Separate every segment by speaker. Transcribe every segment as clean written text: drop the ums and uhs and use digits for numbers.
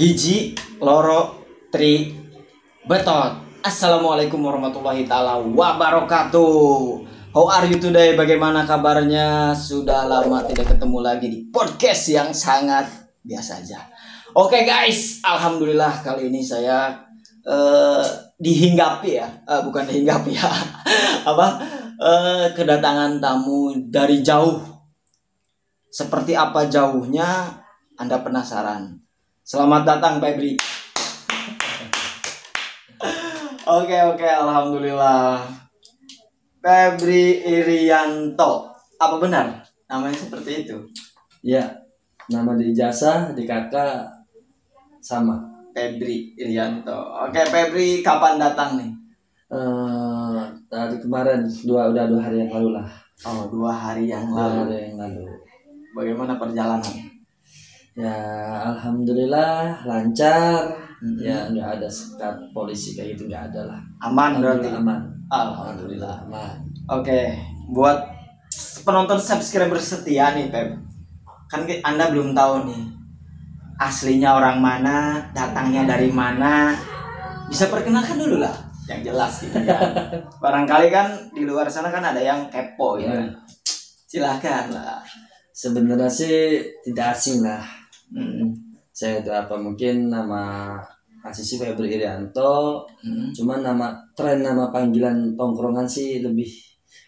Speaker 1: Hiji, loro, tri, betot. Assalamualaikum warahmatullahi taala wabarakatuh. How are you today? Bagaimana kabarnya? Sudah lama tidak ketemu lagi di podcast yang sangat biasa aja. Oke guys, alhamdulillah kali ini saya dihinggapi ya, bukan dihinggapi ya, kedatangan tamu dari jauh. Seperti apa jauhnya? Anda penasaran? Selamat datang Febri. Oke, alhamdulillah. Febri Irianto. Apa benar namanya seperti itu?
Speaker 2: Ya, nama di ijazah, di kakak sama.
Speaker 1: Febri Irianto. Oke, Febri kapan datang nih?
Speaker 2: Dari kemarin udah 2 hari yang lalu lah.
Speaker 1: Oh, 2 hari yang
Speaker 2: 2
Speaker 1: lalu.
Speaker 2: hari yang lalu.
Speaker 1: Bagaimana perjalanan?
Speaker 2: Ya, alhamdulillah lancar. Ya, nggak ada sekat polisi kayak gitu, nggak ada lah.
Speaker 1: Aman berarti?
Speaker 2: Aman.
Speaker 1: Alhamdulillah.
Speaker 2: Aman.
Speaker 1: Oke, buat penonton subscriber setia nih, Feb. Kan Anda belum tahu nih aslinya orang mana, datangnya dari mana. Bisa perkenalkan dulu lah, yang jelas gitu ya. Barangkali kan di luar sana kan ada yang kepo ya. Silahkan lah.
Speaker 2: Sebenarnya sih tidak asing lah. Saya itu mungkin nama asli Febri Irianto. Cuman nama panggilan tongkrongan sih lebih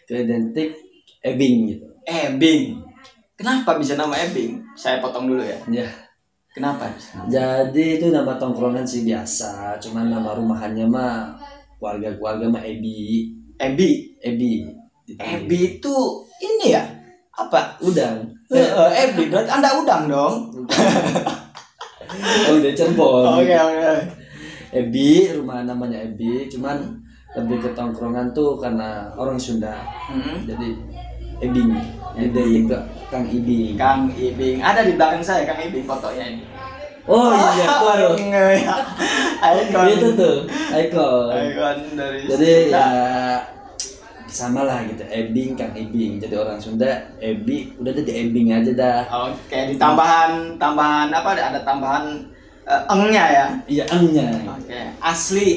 Speaker 2: ke identik Ebing gitu.
Speaker 1: Ebing. Kenapa bisa nama Ebing? Saya potong dulu ya.
Speaker 2: Ya.
Speaker 1: Kenapa?
Speaker 2: Jadi itu nama tongkrongan sih biasa. Cuman nama rumahannya mah keluarga mah Ebi.
Speaker 1: Ebi itu ini ya? Apa?
Speaker 2: Udang.
Speaker 1: Ebi berarti Anda udang dong.
Speaker 2: Oh, udah Cirebon.
Speaker 1: Oke.
Speaker 2: Ebi, rumah namanya Ebi, cuman lebih ke tongkrongan tuh karena orang Sunda. Jadi Ebing. Jadi Kang Ibing.
Speaker 1: Kang Ibing. Ada di belakang saya Kang Ibing fotonya ini.
Speaker 2: Oh iya, tuh.
Speaker 1: Icon.
Speaker 2: Itu tuh, icon.
Speaker 1: Icon dari
Speaker 2: Jadi
Speaker 1: Sunda.
Speaker 2: ya sama lah gitu, Ebing, Kang Ibing. Jadi orang Sunda, Ebi, udah jadi Ebing aja dah.
Speaker 1: Oke, tambahan apa? Ada tambahan engnya ya?
Speaker 2: Iya, engnya.
Speaker 1: Oke,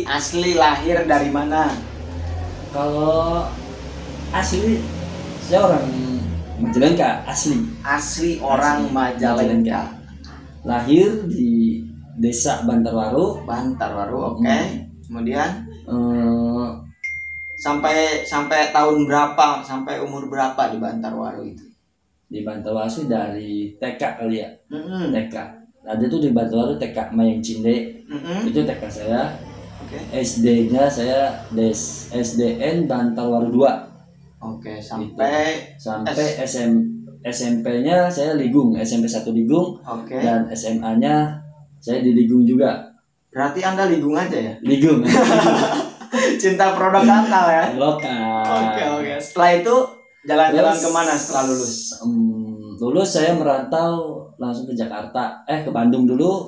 Speaker 1: asli lahir dari mana?
Speaker 2: Kalau asli, saya orang Majalengka, asli.
Speaker 1: Asli orang Majalengka.
Speaker 2: Lahir di desa Bantarwaru.
Speaker 1: Oke. Kemudian sampai tahun berapa, sampai umur berapa di Bantarwaru itu?
Speaker 2: Di Bantarwaru sih dari TK kali ya. TK. Ada tuh di Bantarwaru TK Mayang Cinde. Itu TK saya.
Speaker 1: Oke.
Speaker 2: SD-nya saya SDN Bantarwaru 2.
Speaker 1: Oke, sampai
Speaker 2: SMP-nya saya Ligung, SMP 1 Ligung.
Speaker 1: Oke.
Speaker 2: Dan SMA-nya saya di Ligung juga.
Speaker 1: Berarti Anda Ligung aja ya?
Speaker 2: Ligung.
Speaker 1: Cinta produk lokal ya?
Speaker 2: Lokal.
Speaker 1: Oke. Setelah itu jalan-jalan kemana setelah lulus?
Speaker 2: Lulus saya merantau langsung ke Jakarta. Ke Bandung dulu.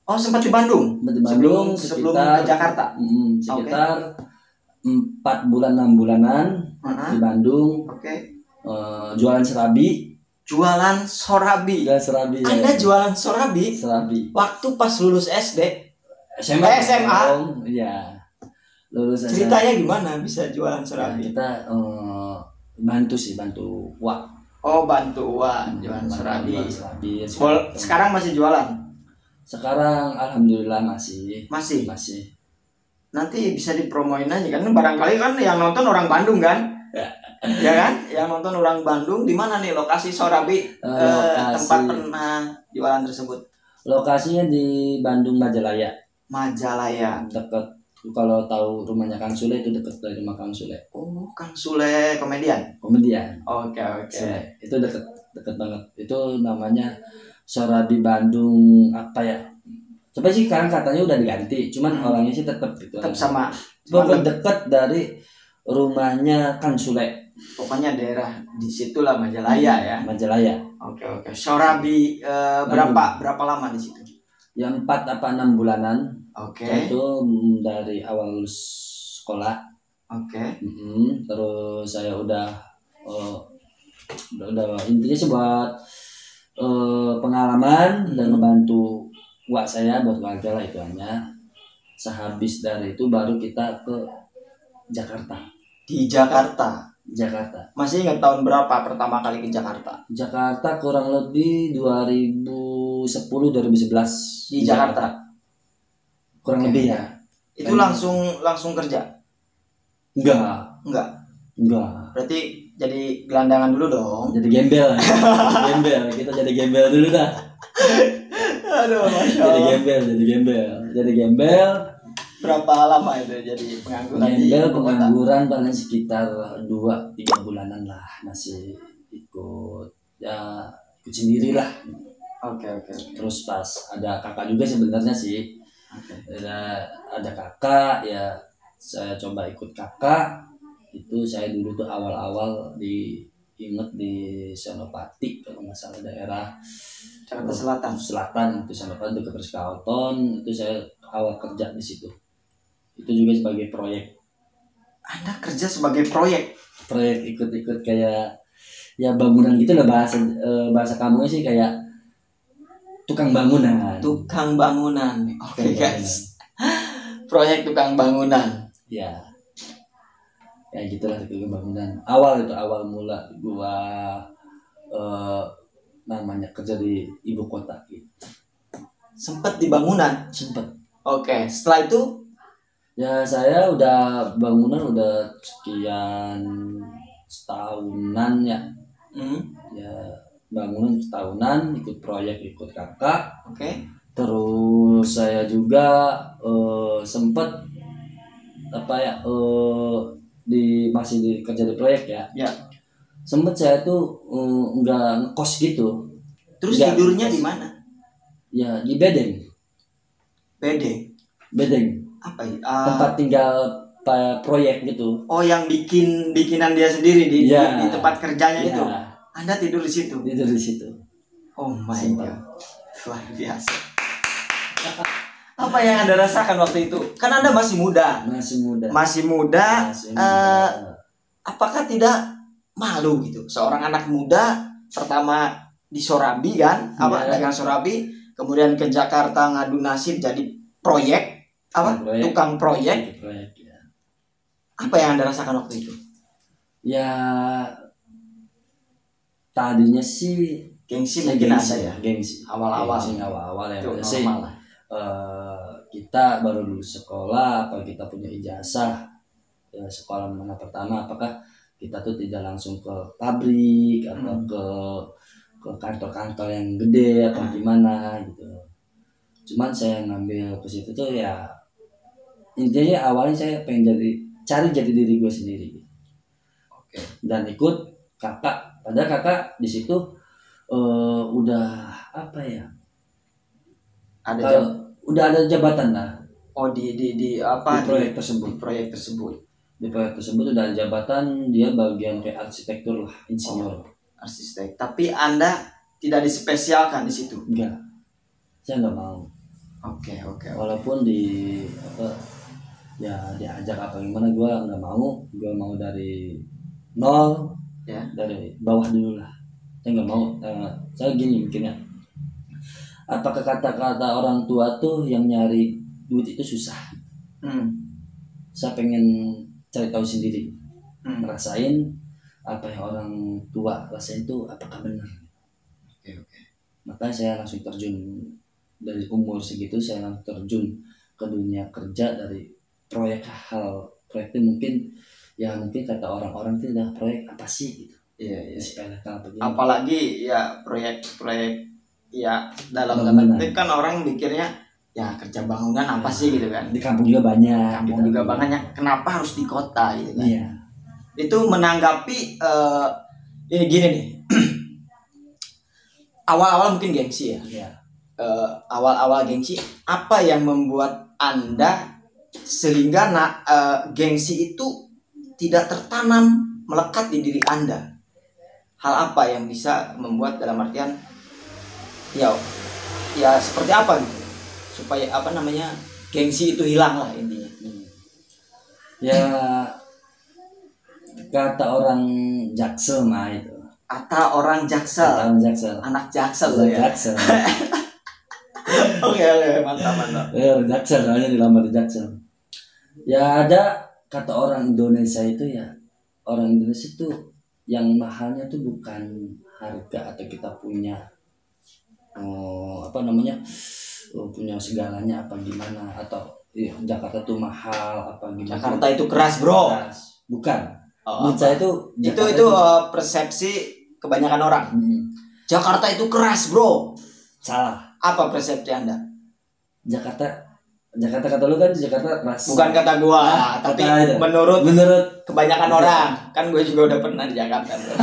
Speaker 1: Oh, sempat di Bandung? Sebelum ke Jakarta?
Speaker 2: Sekitar 4 bulan 6 bulanan di Bandung.
Speaker 1: Oke.
Speaker 2: Jualan serabi.
Speaker 1: Jualan sorabi. Anda jualan sorabi?
Speaker 2: Serabi.
Speaker 1: Waktu pas lulus SD? SMA?
Speaker 2: Iya. Lulus
Speaker 1: ceritanya gimana bisa jualan sorabi?
Speaker 2: Kita bantu uang.
Speaker 1: Oh, bantu uang jualan sorabi. Sekarang masih jualan? Sekarang
Speaker 2: alhamdulillah masih.
Speaker 1: Nanti bisa dipromoin aja kan, barangkali kan yang nonton orang Bandung kan? Ya kan? Yang nonton orang Bandung, di mana nih lokasi sorabi? Tempat pernah jualan tersebut?
Speaker 2: Lokasinya di Bandung Majalaya.
Speaker 1: Dekat.
Speaker 2: Kalau tahu rumahnya Kang Sule, itu dekat dari rumah Kang Sule.
Speaker 1: Oh, Kang Sule komedian. Oke.
Speaker 2: Itu dekat banget. Itu namanya Sorabi Bandung apa ya? Coba sih kan katanya udah diganti, cuman orangnya sih tetap gitu.
Speaker 1: Tetap sama.
Speaker 2: Pokoknya dekat dari rumahnya Kang Sule.
Speaker 1: Pokoknya daerah di situlah Majalaya ya.
Speaker 2: Majalaya.
Speaker 1: Oke. Sorabi berapa lama di situ?
Speaker 2: Yang 4 apa 6 bulanan.
Speaker 1: Oke.
Speaker 2: Itu dari awal lulus sekolah.
Speaker 1: Oke.
Speaker 2: Terus saya udah intinya sih buat pengalaman dan membantu buat saya, buat keluarga lah itu hanya. Sehabis dari itu baru kita ke Jakarta.
Speaker 1: Di Jakarta.
Speaker 2: Jakarta.
Speaker 1: Masih ingat tahun berapa pertama kali ke Jakarta?
Speaker 2: Jakarta kurang lebih 2010 2011
Speaker 1: Di Jakarta.
Speaker 2: Kurang lebih ya.
Speaker 1: Itu langsung kerja?
Speaker 2: Enggak.
Speaker 1: Berarti jadi gelandangan dulu dong.
Speaker 2: Jadi gembel. Kita jadi gembel dulu dah.
Speaker 1: Aduh, Masya Allah.
Speaker 2: Jadi gembel.
Speaker 1: Berapa lama itu jadi pengangguran?
Speaker 2: Pengangguran paling sekitar 2-3 bulanan lah, masih ikut sendiri lah.
Speaker 1: Oke.
Speaker 2: Terus pas ada kakak juga sebenarnya sih. Ada kakak ya, saya coba ikut kakak. Itu saya dulu tuh awal-awal inget di Senopati kalau nggak salah, daerah
Speaker 1: Jakarta Selatan
Speaker 2: itu Senopati dekat Rizky-Carlton. Itu saya awal kerja di situ. Itu juga sebagai proyek.
Speaker 1: Anda kerja sebagai proyek
Speaker 2: Ikut kayak ya bangunan gitu lah, bahasa kamunya sih kayak tukang bangunan. Oke, guys.
Speaker 1: Proyek tukang bangunan.
Speaker 2: Ya gitulah, tukang bangunan. Awal mula gua namanya kerja di ibu kota gitu.
Speaker 1: Sempet di bangunan?
Speaker 2: Sempet.
Speaker 1: Oke, setelah itu
Speaker 2: ya saya udah bangunan udah sekian setahunan ya. Ya bangunan setahunan, ikut proyek, ikut kakak.
Speaker 1: Oke.
Speaker 2: Terus saya juga sempet masih kerja di proyek ya. Sempet saya tuh nggak ngekos gitu.
Speaker 1: Terus tidurnya di mana?
Speaker 2: Ya di bedeng. Apa ya? Tempat tinggal proyek gitu.
Speaker 1: Oh, yang bikinan dia sendiri di tempat kerjanya itu. Anda tidur di situ?
Speaker 2: Tidur di situ.
Speaker 1: Oh my God, luar biasa. Apa yang Anda rasakan waktu itu? Kan Anda masih muda. Apakah tidak malu gitu? Seorang anak muda pertama di Sorabi kan, dagang Sorabi, kemudian ke Jakarta ngadu nasib jadi tukang proyek.
Speaker 2: Ya.
Speaker 1: Apa yang Anda rasakan waktu itu?
Speaker 2: Ya tadinya sih
Speaker 1: gengsi mungkin ada ya.
Speaker 2: Gengsi
Speaker 1: awal-awal
Speaker 2: ya. Sih kita baru lulus sekolah, apa kita punya ijazah sekolah menengah pertama, apakah kita tuh tidak langsung ke pabrik atau ke kantor-kantor yang gede atau gimana gitu. Cuman saya ngambil ke situ tuh ya intinya awalnya saya pengen cari jati diri gue sendiri.
Speaker 1: Oke.
Speaker 2: Dan ikut kakak. Padahal kakak di situ udah apa ya? Udah ada jabatan lah.
Speaker 1: Oh di
Speaker 2: proyek tersebut. Di proyek tersebut udah ada jabatan, dia bagian kayak arsitektur lah, insinyur.
Speaker 1: Arsitek. Tapi Anda tidak dispesialkan di situ?
Speaker 2: Enggak. Saya nggak mau.
Speaker 1: Oke.
Speaker 2: Walaupun diajak apa gimana, gue nggak mau. Gue mau dari nol,
Speaker 1: ya.
Speaker 2: Dari bawah dulu lah. Saya nggak mau. Saya gini mikirnya. Apakah kata-kata orang tua tuh yang nyari duit itu susah? Saya pengen cari tahu sendiri, ngerasain apa yang orang tua rasain itu apakah benar.
Speaker 1: Oke.
Speaker 2: Makanya saya langsung terjun dari umur segitu, saya langsung terjun ke dunia kerja dari proyek itu mungkin kata orang-orang itu udah proyek apa sih gitu.
Speaker 1: Iya.
Speaker 2: Begini.
Speaker 1: Apalagi ya proyek ya dalam itu kan orang mikirnya ya kerja bangunan apa sih gitu kan.
Speaker 2: Di kampung juga banyak.
Speaker 1: Kenapa harus di kota gitu kan.
Speaker 2: Iya.
Speaker 1: Itu menanggapi ini gini nih. Awal-awal mungkin gengsi ya.
Speaker 2: Iya.
Speaker 1: Awal-awal gengsi, apa yang membuat Anda sehingga gengsi itu tidak tertanam melekat di diri Anda? Hal apa yang bisa membuat, dalam artian ya seperti apa gitu, supaya gengsi itu hilang lah intinya.
Speaker 2: Ya kata orang Jaksel mah itu.
Speaker 1: Anak Jaksel ya.
Speaker 2: Jaksel.
Speaker 1: Oke. Oke, mantap.
Speaker 2: Orang Jaksel, soalnya dilamar di Jaksel. Ya ada kata orang Indonesia itu ya, orang Indonesia itu yang mahalnya tuh bukan harga atau kita punya apa namanya punya segalanya apa gimana, atau Jakarta tuh mahal apa gimana.
Speaker 1: Jakarta itu keras, bro.
Speaker 2: Bukan.
Speaker 1: Oh,
Speaker 2: menurut saya itu
Speaker 1: persepsi kebanyakan orang. Jakarta itu keras, bro.
Speaker 2: Salah.
Speaker 1: Apa persepsi Anda?
Speaker 2: Jakarta kata lu kan Jakarta keras.
Speaker 1: Bukan kata gua, tapi menurut kebanyakan orang. Kan gue juga udah pernah di Jakarta, bro.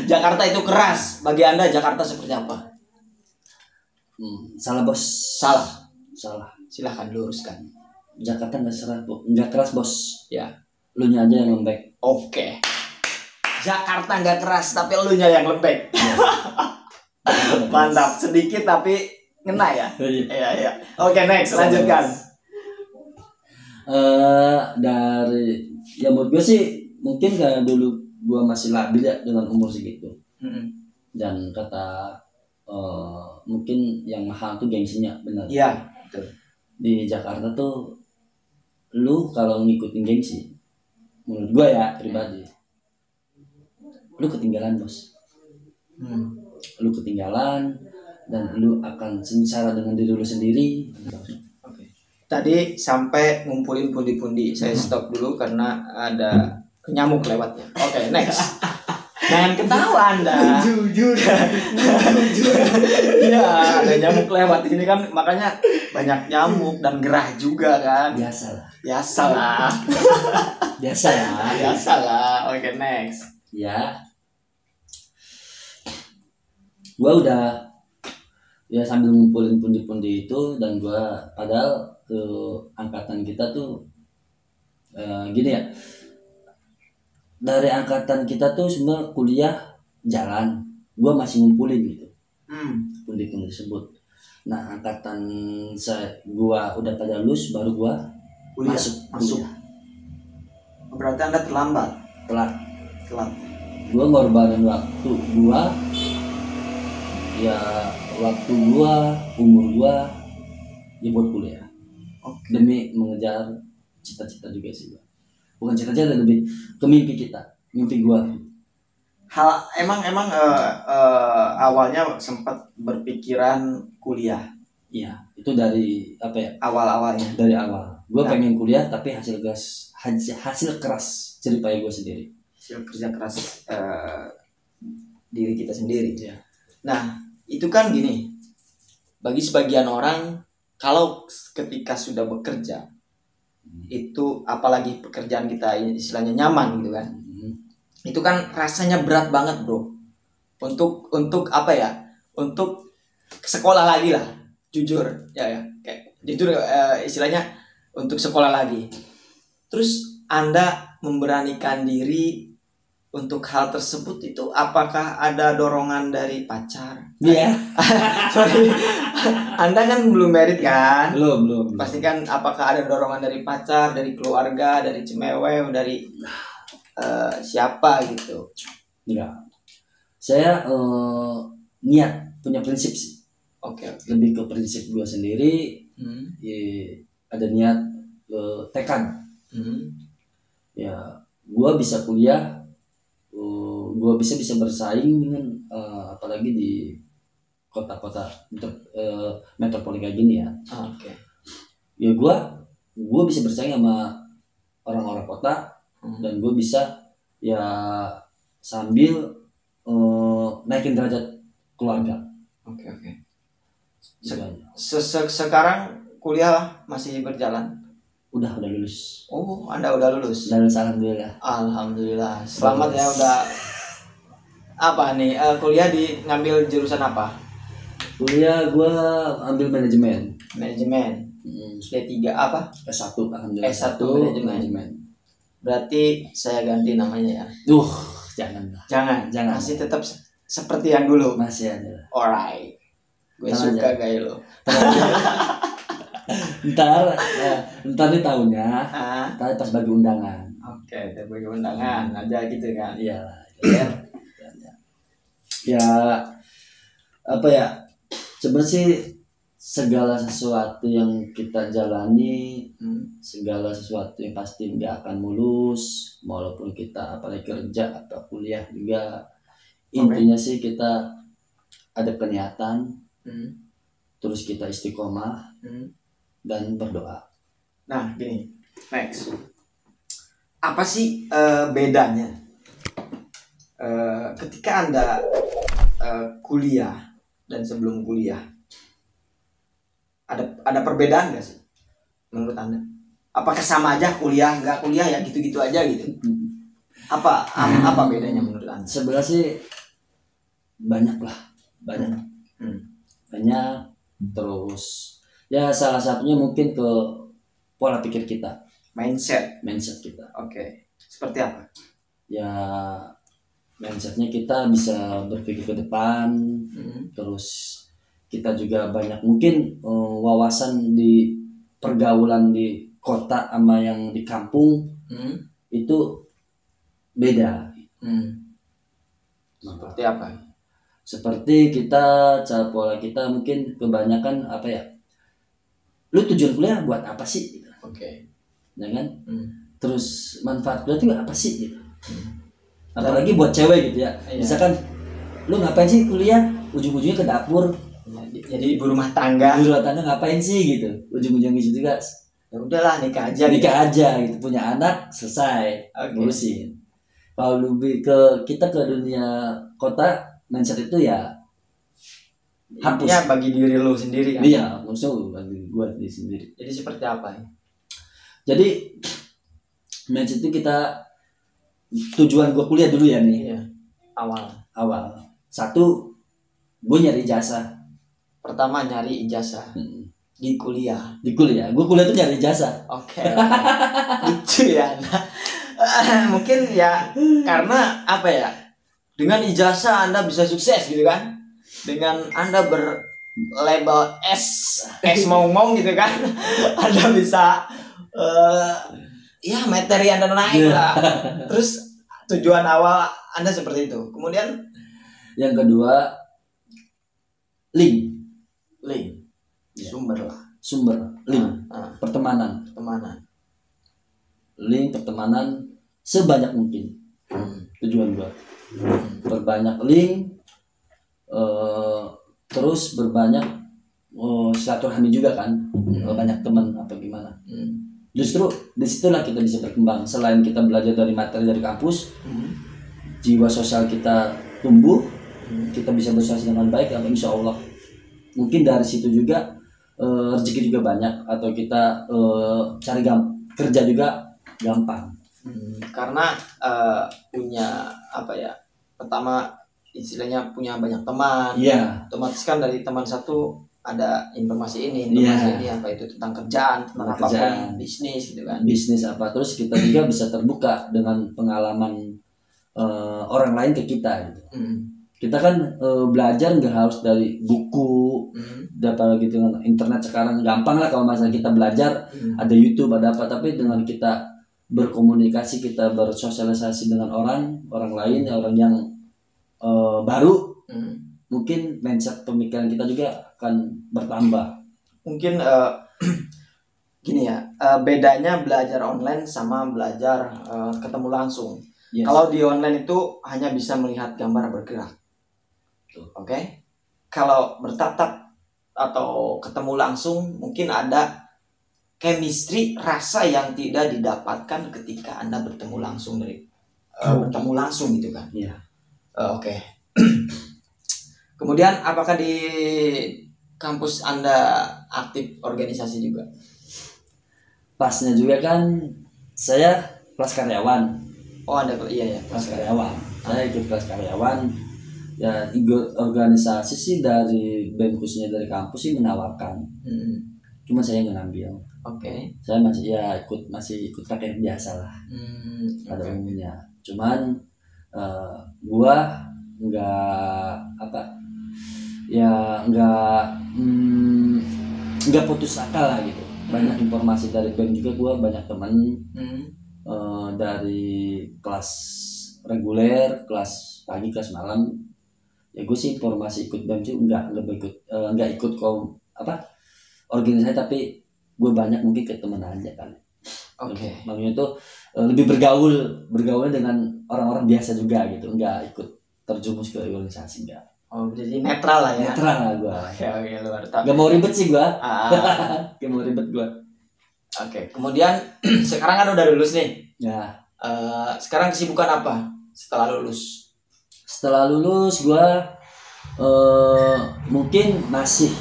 Speaker 1: Jakarta itu keras. Bagi Anda Jakarta seperti apa?
Speaker 2: Salah, bos.
Speaker 1: Salah. Silahkan luruskan.
Speaker 2: Jakarta nggak keras, bos.
Speaker 1: Ya.
Speaker 2: Lu nya aja yang lembek.
Speaker 1: Oke. Jakarta nggak keras, tapi lu nya yang lembek. Ya. Mantap. Sedikit tapi ngena ya. Iya. Oke, next, lanjutkan.
Speaker 2: Dari ya menurut gue sih mungkin karena dulu gue masih labil ya dengan umur segitu. Dan kata mungkin yang mahal tuh gengsinya, benar.
Speaker 1: Iya, betul.
Speaker 2: Di Jakarta tuh lu kalau ngikutin gengsi, menurut gue ya pribadi, lu ketinggalan, bos. Lu ketinggalan dan lu akan sengsara dengan diri lu sendiri.
Speaker 1: Oke. Tadi sampai ngumpulin pundi-pundi. Saya stop dulu karena ada nyamuk lewatnya. Oke, next. Jangan ketawa Anda. Jujur. Iya, ada nyamuk lewat ini kan, makanya banyak nyamuk dan gerah juga kan. Biasalah. Oke, next.
Speaker 2: Ya. Gua udah ya sambil ngumpulin pundi-pundi itu, dan gua padahal angkatan kita tuh gini ya, dari angkatan kita tuh semua kuliah jalan, gua masih ngumpulin gitu pundi-pundi tersebut. Nah angkatan gua udah pada lulus, baru gua masuk.
Speaker 1: Berarti Anda telat.
Speaker 2: Gua ngorbanin waktu gua, ya waktu gua, umur gua ya buat kuliah. Demi mengejar cita-cita juga sih, gua. Bukan cita-cita, lebih ke mimpi gua.
Speaker 1: Emang awalnya sempat berpikiran kuliah.
Speaker 2: Iya, itu dari apa ya?
Speaker 1: Awalnya.
Speaker 2: Dari awal. Gua pengen kuliah tapi hasil keras jerih payah gua sendiri.
Speaker 1: Hasil kerja keras diri kita sendiri.
Speaker 2: Ya.
Speaker 1: Nah, itu kan gini, bagi sebagian orang kalau ketika sudah bekerja itu, apalagi pekerjaan kita istilahnya nyaman gitu kan, itu kan rasanya berat banget, bro, untuk apa ya, untuk sekolah lagi lah, jujur istilahnya untuk sekolah lagi. Terus Anda memberanikan diri untuk hal tersebut itu, apakah ada dorongan dari pacar?
Speaker 2: Iya.
Speaker 1: Sorry, Anda kan belum married kan?
Speaker 2: Belum.
Speaker 1: Pasti kan, apakah ada dorongan dari pacar, dari keluarga, dari cemewek, dari siapa gitu?
Speaker 2: Enggak. Saya niat, punya prinsip sih.
Speaker 1: Oke.
Speaker 2: Lebih ke prinsip gua sendiri. Ada niat, tekad. Ya, gua bisa kuliah. Gue bisa bersaing dengan apalagi di kota-kota metropolitan kayak gini ya.
Speaker 1: Oke.
Speaker 2: Ya gue bisa bersaing sama orang-orang kota, dan gue bisa ya sambil naikin derajat keluarga.
Speaker 1: Oke. Sekarang kuliah masih berjalan? Udah lulus. Oh, Anda udah lulus? Alhamdulillah. Selamat ya, udah. Apa nih, kuliah ngambil jurusan apa?
Speaker 2: Kuliah gue ambil manajemen.
Speaker 1: D3 apa?
Speaker 2: S1 alhamdulillah.
Speaker 1: S1 manajemen. Berarti saya ganti namanya ya. Jangan. Masih tetap seperti yang dulu.
Speaker 2: Masih ada.
Speaker 1: Alright. Gue suka gaya lo.
Speaker 2: Ntar nih tahunnya, tapi pas bagi undangan.
Speaker 1: Oke, bagi undangan aja gitu kan?
Speaker 2: Iya. Ya apa ya? Sebenarnya sih segala sesuatu yang kita jalani, segala sesuatu yang pasti nggak akan mulus, walaupun kita apalagi kerja atau kuliah juga. Intinya sih kita ada peniatan, terus kita istiqomah dan berdoa.
Speaker 1: Nah gini, Max, apa sih bedanya ketika Anda kuliah dan sebelum kuliah? Ada perbedaan nggak sih menurut Anda? Apakah sama aja kuliah, nggak kuliah ya gitu-gitu aja gitu? Apa bedanya menurut Anda?
Speaker 2: Sebenarnya sih banyak. Terus ya salah satunya mungkin ke pola pikir kita, mindset kita.
Speaker 1: Oke. Seperti apa?
Speaker 2: Ya mindsetnya kita bisa berpikir ke depan, terus kita juga banyak mungkin wawasan di pergaulan di kota sama yang di kampung itu beda.
Speaker 1: Seperti apa?
Speaker 2: Seperti kita cara pola kita mungkin kebanyakan apa ya? Lu tujuan kuliah buat apa sih? Gitu.
Speaker 1: Oke.
Speaker 2: Ya kan? Terus manfaat kuliah itu apa sih? Gitu. Apalagi buat cewek gitu ya. Misalkan lu ngapain sih kuliah? Ujung-ujungnya ke dapur.
Speaker 1: Jadi ibu rumah tangga.
Speaker 2: Ibu rumah tangga ngapain sih gitu? Ujung-ujungnya gitu juga.
Speaker 1: Ya udahlah nikah aja
Speaker 2: gitu. Punya anak selesai. Ngurusin. Kalau lebih ke kita ke dunia kota, mindset itu ya hapus.
Speaker 1: Ya bagi diri lu sendiri kan.
Speaker 2: Iya, maksudnya bagi gua sendiri.
Speaker 1: Jadi seperti apa ya?
Speaker 2: Jadi mindset itu kita tujuan gua kuliah dulu ya nih.
Speaker 1: Iya. Awal.
Speaker 2: Satu, gua nyari ijazah.
Speaker 1: Pertama nyari ijazah. Di kuliah.
Speaker 2: Gua kuliah tuh nyari ijazah.
Speaker 1: Oke. Lucu ya. Mungkin ya karena apa ya? Dengan ijazah Anda bisa sukses gitu kan? Dengan Anda berlabel S ngomong gitu kan? Anda bisa ya materi Anda naik lah. Terus tujuan awal Anda seperti itu. Kemudian
Speaker 2: yang kedua link. Sumber link. Pertemanan. Link pertemanan sebanyak mungkin. Tujuan gua. Berbanyak link, terus berbanyak silaturahmi juga kan, banyak teman apa gimana. Justru disitulah kita bisa berkembang. Selain kita belajar dari materi dari kampus, jiwa sosial kita tumbuh, kita bisa bersosialisasi dengan baik. Insya Allah mungkin dari situ juga rezeki juga banyak, atau kita cari kerja juga gampang.
Speaker 1: Karena punya apa ya, pertama istilahnya punya banyak teman, otomatis kan dari teman satu ada informasi ini apa itu tentang kerjaan, tentang apapun, bisnis gitu kan,
Speaker 2: bisnis apa, terus kita juga bisa terbuka dengan pengalaman orang lain ke kita gitu. Kita kan belajar nggak harus dari buku, dapat gitu kan, internet sekarang gampang lah kalau masalah kita belajar, ada YouTube ada apa, tapi dengan kita berkomunikasi, kita bersosialisasi dengan orang lain, orang yang baru, mungkin mindset pemikiran kita juga akan bertambah.
Speaker 1: Mungkin gini ya, bedanya belajar online sama belajar ketemu langsung. Kalau di online itu hanya bisa melihat gambar bergerak, oke? Kalau bertatap atau ketemu langsung mungkin ada chemistry, rasa yang tidak didapatkan ketika Anda bertemu langsung bertemu langsung gitu kan. Oke. Kemudian apakah di kampus Anda aktif organisasi juga?
Speaker 2: Pasnya juga kan saya kelas karyawan.
Speaker 1: Oh, Anda kelas
Speaker 2: karyawan. Saya ikut kelas karyawan. Ya, ikut organisasi sih dari BEM, khususnya dari kampus sih menawarkan. Cuma saya nggak ngambil.
Speaker 1: Oke.
Speaker 2: Saya masih ikut KKN biasa lah. Pada umumnya. Cuman gua nggak putus akal lah gitu. Banyak informasi dari BEM juga, gua banyak teman dari kelas reguler, kelas pagi, kelas malam. Ya gue sih informasi ikut BEM sih nggak ikut organisasi, tapi gue banyak mungkin ke teman aja kan.
Speaker 1: Oke.
Speaker 2: Makanya itu lebih bergaul dengan orang-orang biasa juga gitu, nggak ikut terjumus ke organisasi, enggak.
Speaker 1: Oh, jadi netral lah ya.
Speaker 2: Netral lah gue.
Speaker 1: Oke, luar.
Speaker 2: Gak mau ribet sih gue.
Speaker 1: Gak
Speaker 2: mau ribet gue.
Speaker 1: Oke, kemudian sekarang kan udah lulus nih.
Speaker 2: Ya.
Speaker 1: Sekarang kesibukan apa setelah lulus?
Speaker 2: Setelah lulus gue mungkin masih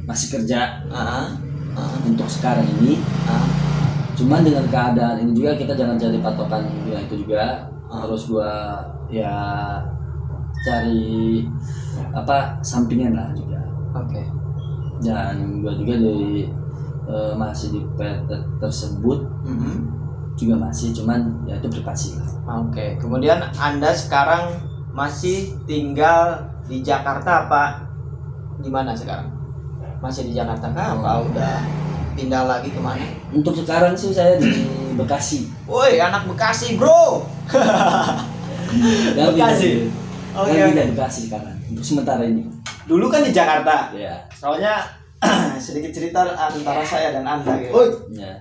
Speaker 2: kerja untuk sekarang ini. Cuman dengan keadaan ini juga kita jangan cari patokan yang itu juga. Terus gue ya cari sampingan lah juga.
Speaker 1: Oke.
Speaker 2: Dan gue juga masih di PT tersebut juga masih, cuman ya itu privasi lah.
Speaker 1: Oke. Kemudian Anda sekarang masih tinggal di Jakarta apa gimana sekarang? Masih di Jakarta kah? Apa udah pindah lagi kemana?
Speaker 2: Untuk sekarang sih saya di Bekasi.
Speaker 1: Woi, anak Bekasi bro. Bekasi.
Speaker 2: Oke. Bekasi sekarang untuk sementara ini.
Speaker 1: Dulu kan di Jakarta.
Speaker 2: Ya.
Speaker 1: Soalnya sedikit cerita antara saya dan Anda gitu.
Speaker 2: Ya.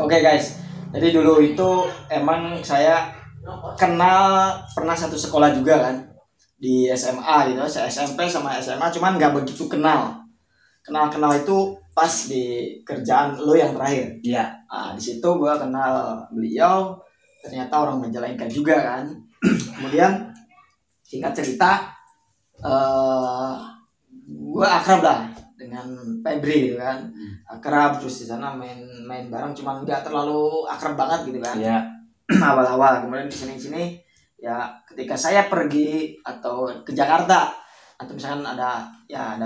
Speaker 1: Oke guys. Jadi dulu itu emang saya pernah satu sekolah juga kan di SMA gitu. Saya SMP sama SMA cuman nggak begitu kenal itu pas di kerjaan lo yang terakhir.
Speaker 2: Iya.
Speaker 1: Di situ gue kenal beliau, ternyata orang Majalengka juga kan. Kemudian singkat cerita, gue akrab lah dengan Febri gitu kan. Akrab, terus di sana main bareng, cuman nggak terlalu akrab banget gitu kan.
Speaker 2: Iya.
Speaker 1: Awal-awal, kemudian di sini ya ketika saya pergi atau ke Jakarta atau misalkan ada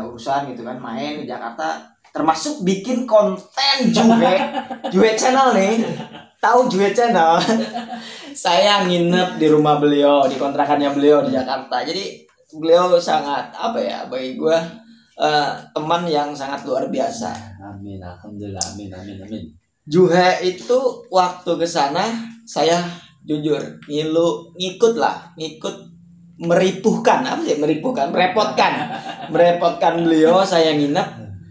Speaker 1: urusan gitu kan, main di Jakarta, termasuk bikin konten Juwe Channel nih. Tahu Juwe Channel? Saya nginep di rumah beliau, di kontrakannya beliau di Jakarta. Jadi beliau sangat bagi gue teman yang sangat luar biasa.
Speaker 2: Amin, alhamdulillah, amin.
Speaker 1: Juhe itu waktu ke sana saya jujur ngikut merepotkan beliau. Saya nginep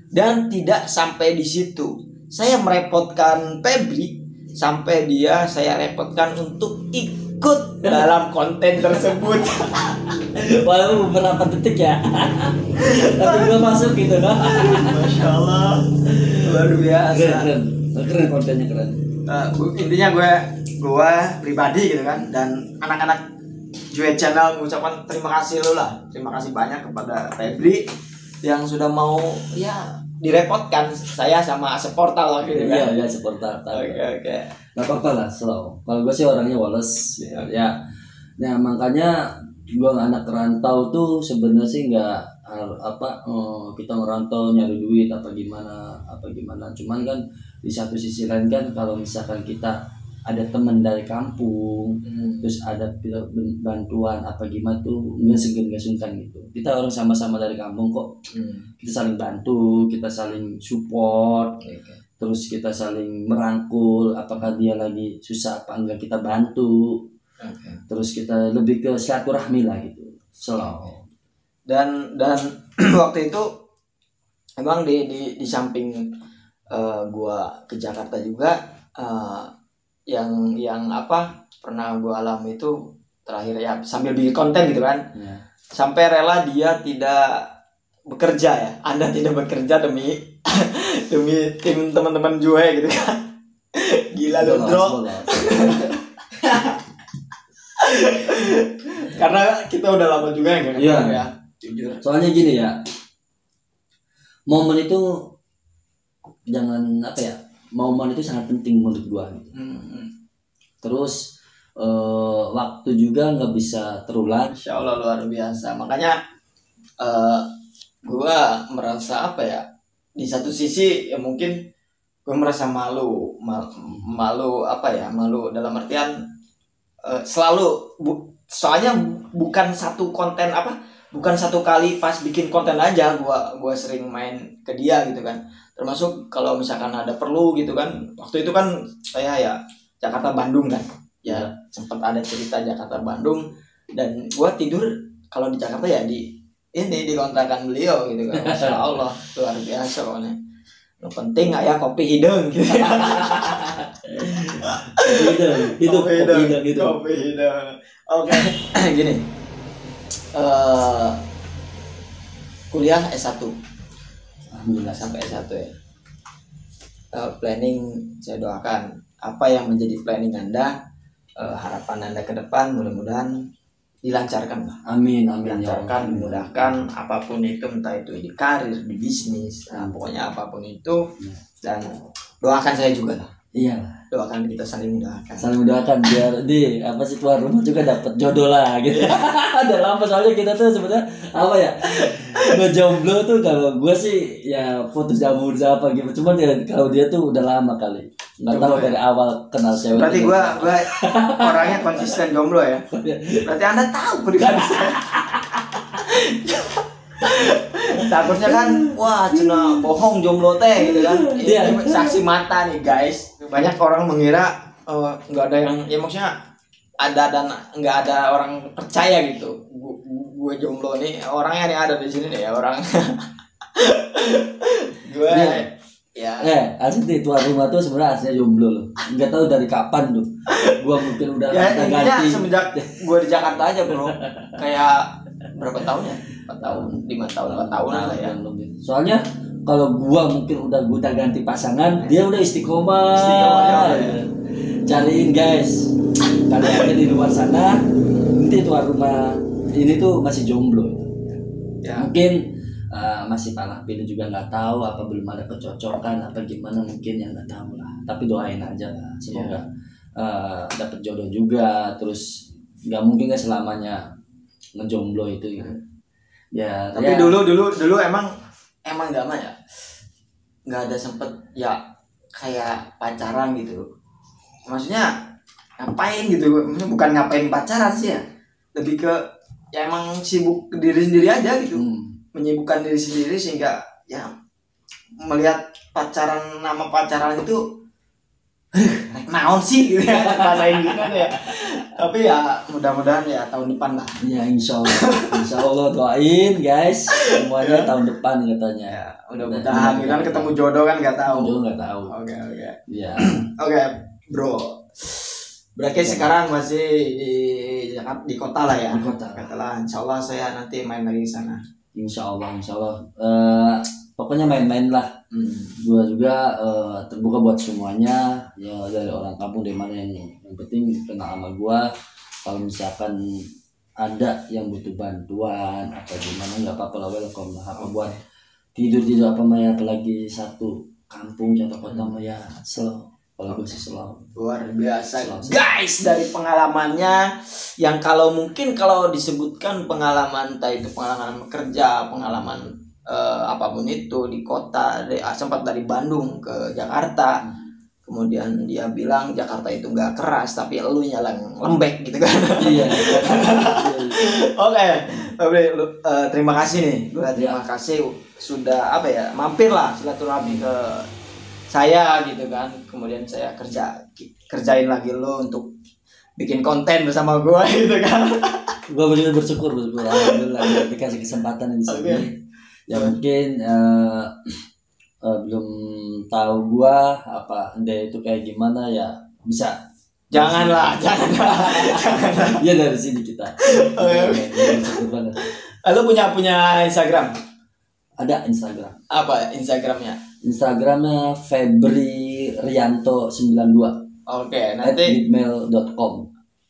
Speaker 1: dan tidak sampai di situ. Saya merepotkan Febri sampai saya repotkan untuk ikut dalam konten tersebut.
Speaker 2: Walaupun beberapa detik ya. Tapi gue masuk gitu kan.
Speaker 1: Masya Allah, luar biasa.
Speaker 2: Keren kontennya keren.
Speaker 1: Intinya gue pribadi gitu kan, dan anak-anak Juwe Channel mengucapkan terima kasih banyak kepada Febri yang sudah mau direpotkan saya sama Seportal gitu kan.
Speaker 2: Iya, Seportal.
Speaker 1: Oke.
Speaker 2: Gak apa-apa lah, slow. Kalau gue sih orangnya Wallace gitu. Ya. Nah, makanya gue anak rantau tuh sebenarnya sih nggak kita ngerantau nyari duit apa gimana. Cuman kan di satu sisi lain kan kalau misalkan kita ada teman dari kampung, terus ada bantuan apa gimana tuh nggak sungkan gitu. Kita orang sama-sama dari kampung kok, kita saling bantu, kita saling support, terus kita saling merangkul. Apakah dia lagi susah apa enggak kita bantu, terus kita lebih ke silaturahmi lah gitu.
Speaker 1: Dan waktu itu emang di samping gua ke Jakarta juga, yang pernah gua alami itu terakhir ya sambil bikin konten gitu kan, sampai rela dia tidak bekerja ya. Anda tidak bekerja demi tim teman-teman Juwe gitu kan. Gila lu bro. Karena kita udah lama juga ya ketemu ya. Jujur.
Speaker 2: Soalnya gini ya, momen itu momen itu sangat penting menurut gua gitu. Terus waktu juga nggak bisa terulang.
Speaker 1: Insya Allah luar biasa. Makanya gua merasa di satu sisi ya mungkin gua merasa malu dalam artian soalnya bukan satu konten bukan satu kali pas bikin konten aja gua sering main ke dia gitu kan. Termasuk kalau misalkan ada perlu gitu kan. Waktu itu kan saya ya Jakarta Bandung kan. Ya sempat ada cerita Jakarta Bandung, dan gua tidur kalau di Jakarta ya di kontrakan beliau gitu kan. Masya Allah luar biasa pokoknya. Nu penting aya kopi hidung gitu.
Speaker 2: Kopi hidung.
Speaker 1: Kopi hidung. Oke, gini. Kuliah S1.
Speaker 2: Alhamdulillah
Speaker 1: Sampai S1 ya. Planning saya doakan apa yang menjadi planning Anda, harapan Anda ke depan mudah-mudahan dilancarkan lah.
Speaker 2: Amin ya
Speaker 1: Dilancarkan,
Speaker 2: Allah.
Speaker 1: dimudahkan apapun itu, entah itu di karir, di bisnis, pokoknya apapun itu. Dan doakan saya juga lah.
Speaker 2: Iya.
Speaker 1: Doakan kita saling mendoakan.
Speaker 2: Saling mendoakan biar tuan rumah juga dapat jodoh lah gitu. Udah lama soalnya kita tuh sebenarnya apa ya, ngejomblo tuh. Kalau gue sih ya putus jamur apa gitu, cuman ya kalau dia tuh udah lama kali, nggak tahu dari awal kenal cewek.
Speaker 1: Berarti gue orangnya konsisten jomblo ya. Berarti Anda tahu pribadi saya. Takutnya kan, wah cina bohong jomblo teh gitu kan. Ini saksi mata nih guys. Banyak orang mengira nggak ada yang, ya maksudnya ada dan nggak ada orang percaya gitu. Gue jomblo nih, orangnya nih ada di sini nih ya orang. Gue ya.
Speaker 2: Asli tuan rumah tuh sebenarnya aslinya jomblo loh. Nggak tahu dari kapan tuh. Gue mungkin udah
Speaker 1: ya,
Speaker 2: ganti.
Speaker 1: Semenjak gue di Jakarta aja bro. Kayak berapa tahun ya? 4 tahun, 5 tahun, 4 tahunan lah ya.
Speaker 2: Soalnya kalau gua mungkin udah ganti pasangan, dia udah istiqomah.
Speaker 1: Ya.
Speaker 2: Cariin guys. Kalian di luar sana, nanti tuan rumah ini tuh masih jomblo.
Speaker 1: Ya.
Speaker 2: Mungkin masih panah pilih juga nggak tahu, apa belum ada kecocokan apa gimana, mungkin yang nggak tahu lah. Tapi doain aja lah, semoga dapet jodoh juga. Terus nggak mungkin nggak selamanya ngejomblo itu gitu. Ya,
Speaker 1: tapi
Speaker 2: ya.
Speaker 1: dulu emang nggak mah ya, nggak ada sempet ya kayak pacaran gitu. Maksudnya ngapain gitu? Maksudnya bukan ngapain pacaran sih ya, lebih ke ya emang sibuk ke diri sendiri aja gitu. Menyibukkan diri sendiri sehingga ya melihat nama pacaran itu naon sih gitu ya, bahasa Inggrisnya ya. Tapi ya mudah-mudahan ya tahun depan lah.
Speaker 2: Ya insya Allah doain guys semuanya tahun depan katanya.
Speaker 1: Ya, mudah-mudahan kan ketemu jodoh kan nggak tahu.
Speaker 2: Jodoh nggak tahu.
Speaker 1: Oke.
Speaker 2: Ya.
Speaker 1: Oke, bro. Berarti sekarang masih di kota lah ya.
Speaker 2: Di kota.
Speaker 1: Katalah, insya Allah saya nanti main lagi di sana.
Speaker 2: Insya Allah. Pokoknya main-main lah. Gua juga terbuka buat semuanya. Ya dari orang kampung dari mana yang penting kenal sama gua. Kalau misalkan ada yang butuh bantuan apa gimana, nggak apa-apa lah, welcome lah. Apa buat tidur apa mah, apalagi satu kampung atau kota mah ya slow. Kalau gue sih slow.
Speaker 1: Luar biasa guys, dari pengalamannya yang kalau disebutkan pengalaman, entah itu pengalaman kerja, pengalaman apapun itu di kota, sempat dari Bandung ke Jakarta. Kemudian dia bilang Jakarta itu nggak keras, tapi elunya lembek gitu kan. Iya. Oke, terima kasih nih. Terima kasih sudah mampir lah silaturahmi ke saya gitu kan. Kemudian saya kerjain lagi lo untuk bikin konten bersama gue gitu kan.
Speaker 2: Gue benar bersyukur alhamdulillah dikasih kesempatan di sini. Ya mungkin belum tahu gua apa dia itu kayak gimana ya, bisa
Speaker 1: jangan.
Speaker 2: Ya dari sini kita.
Speaker 1: Lu punya Instagram?
Speaker 2: Ada Instagram.
Speaker 1: Apa Instagramnya?
Speaker 2: Instagramnya Febri Rianto 92.
Speaker 1: Oke, nanti
Speaker 2: @gmail.com.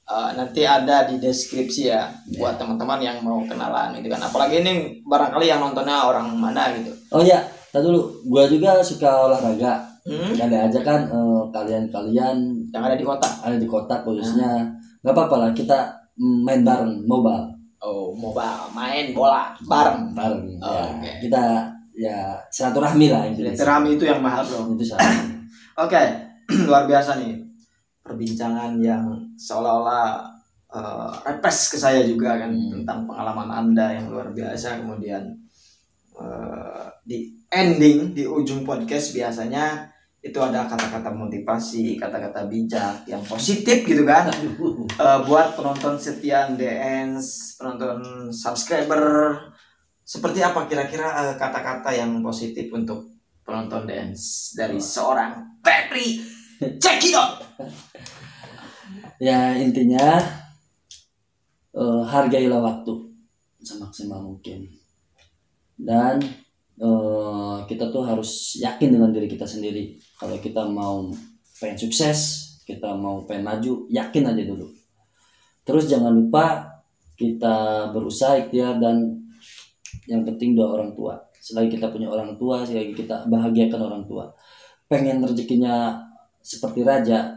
Speaker 1: Nanti ada di deskripsi ya buat teman-teman yang mau kenalan gitu kan. Apalagi ini barangkali yang nontonnya orang mana gitu.
Speaker 2: Oh ya, tadi dulu, gua juga suka olahraga. Ada aja kan kalian
Speaker 1: yang ada di kota.
Speaker 2: Ada di kota khususnya. Nggak apa-apa lah, kita main bareng mobile.
Speaker 1: Oh, mobile, main bola bareng.
Speaker 2: Ya,
Speaker 1: okay.
Speaker 2: Kita ya silaturahmi lah.
Speaker 1: Silaturahmi itu yang mahal bro.
Speaker 2: Itu salah.
Speaker 1: Oke, luar biasa nih perbincangan yang seolah-olah repes ke saya juga kan tentang pengalaman Anda yang luar biasa. Kemudian di ending, di ujung podcast biasanya itu ada kata-kata motivasi, kata-kata bijak yang positif gitu kan. Buat penonton setia DNS, penonton subscriber, seperti apa kira-kira kata-kata yang positif untuk penonton dance dari seorang Febri. Cekidot.
Speaker 2: Ya intinya hargailah waktu semaksimal mungkin, dan kita tuh harus yakin dengan diri kita sendiri. Kalau kita mau pengen sukses, kita mau pengen maju, yakin aja dulu. Terus jangan lupa kita berusaha ikhtiar, dan yang penting doa orang tua. Selagi kita punya orang tua, selagi kita bahagiakan orang tua. Pengen rezekinya seperti raja,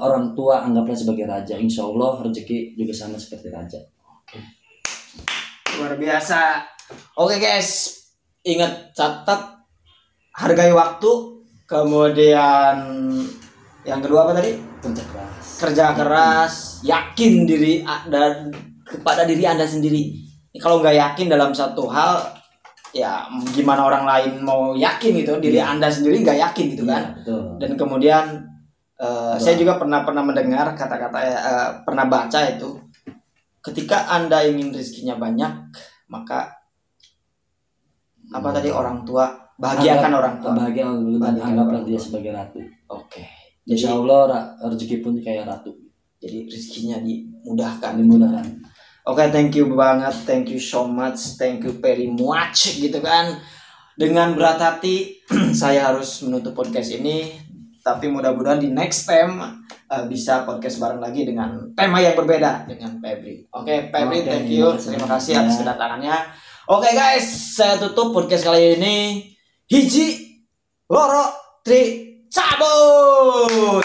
Speaker 2: orang tua anggaplah sebagai raja. Insya Allah rezeki juga sama seperti raja.
Speaker 1: Luar biasa. Oke guys, ingat, catat, hargai waktu. Kemudian yang kedua apa tadi? Kerja keras, yakin diri dan kepada diri Anda sendiri. Kalau nggak yakin dalam satu hal, ya gimana orang lain mau yakin gitu? Diri Anda sendiri nggak yakin gitu kan? Dan kemudian saya juga pernah mendengar kata-kata, pernah baca itu, ketika Anda ingin rezekinya banyak, maka apa tadi, orang tua, bahagiakan orang tua.
Speaker 2: Dan anggaplah dia sebagai ratu.
Speaker 1: Oke.
Speaker 2: Insya Allah rezeki pun kayak ratu.
Speaker 1: Jadi rezekinya dimudahkan.
Speaker 2: Oke,
Speaker 1: thank you banget, thank you so much, thank you very much gitu kan. Dengan berat hati saya harus menutup podcast ini, tapi mudah-mudahan di next time bisa podcast bareng lagi dengan tema yang berbeda dengan Febri. Oke, Febri, thank you, terima kasih atas kedatangannya. Oke guys, saya tutup podcast kali ini. Hiji, loro, tri, cabut.